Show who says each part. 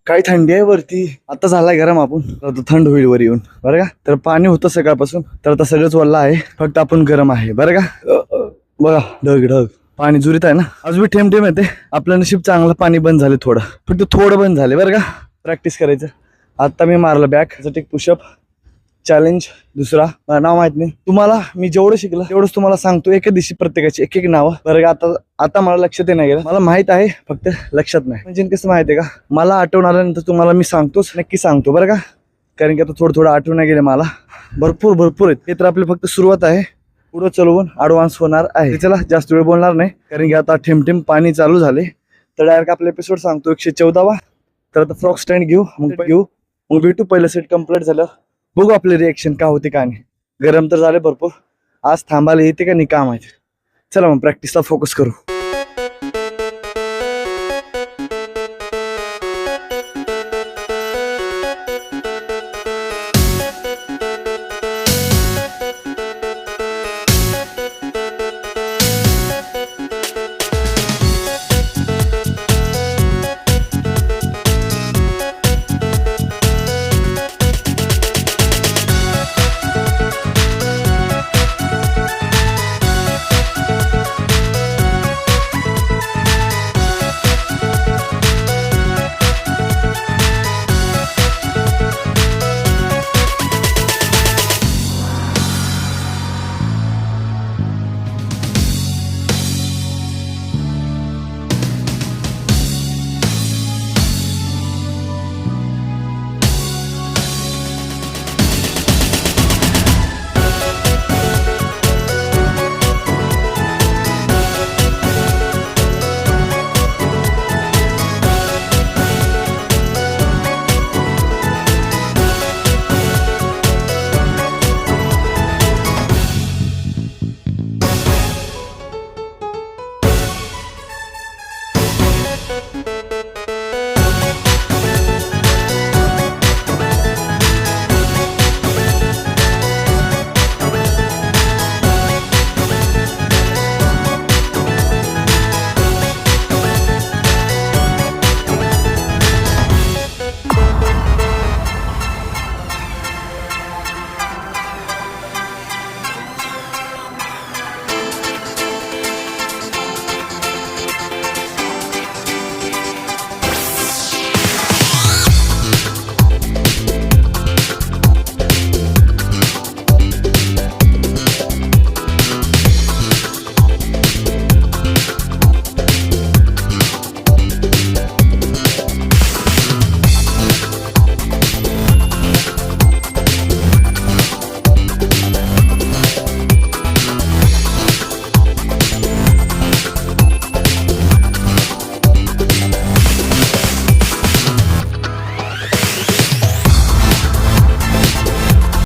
Speaker 1: काही थंडी आहे वरती, आता झालाय गरम. आपण आता थंड होईल वर येऊन, बरं का. तर पाणी होतं सकाळपासून, तर आता सगळंच वल्ला आहे, फक्त आपण गरम आहे, बरं का. बघा ढग ढग पाणी जुरीत आहे ना, आज मी ठेम येते. आपलं नशीब चांगलं, पाणी बंद झाले, फक्त थोडं बंद झाले, बरं का. प्रॅक्टिस करायचं. आता मी मारलं बॅक टेक पुशअप चॅलेंज दुसरा, मला नाव माहित नाही. तुम्हाला मी जेवढं शिकलं तेवढंच तुम्हाला सांगतो. एका दिवशी प्रत्येकाची एक एक नाव, बरं का. आता मला लक्षात नाही गेलं, मला माहित आहे, फक्त लक्षात नाही. म्हणजे कसं माहिती आहे का, मला आठवण आल्यानंतर तुम्हाला मी सांगतोच, नक्की सांगतो, बरं का. कारण की आता थोडं आठवण गेले मला, भरपूर आहेत. हे तर आपली फक्त सुरुवात आहे, पुढं चलवून ऍडव्हान्स होणार आहे. चला जास्त वेळ बोलणार नाही, कारण की आता ठेम पाणी चालू झाले. तर डायरेक्ट आपला एपिसोड सांगतो 114वा. तर आता फ्रॉक स्टँड घेऊ, मग भेटू. पहिलं सेट कम्प्लीट झालं, बघू आपले रिएक्शन का होते का नाही. गरम तर झाले भरपूर, आज थांबायला येते का नाही काम आहे. चला मग प्रॅक्टिसला फोकस करू.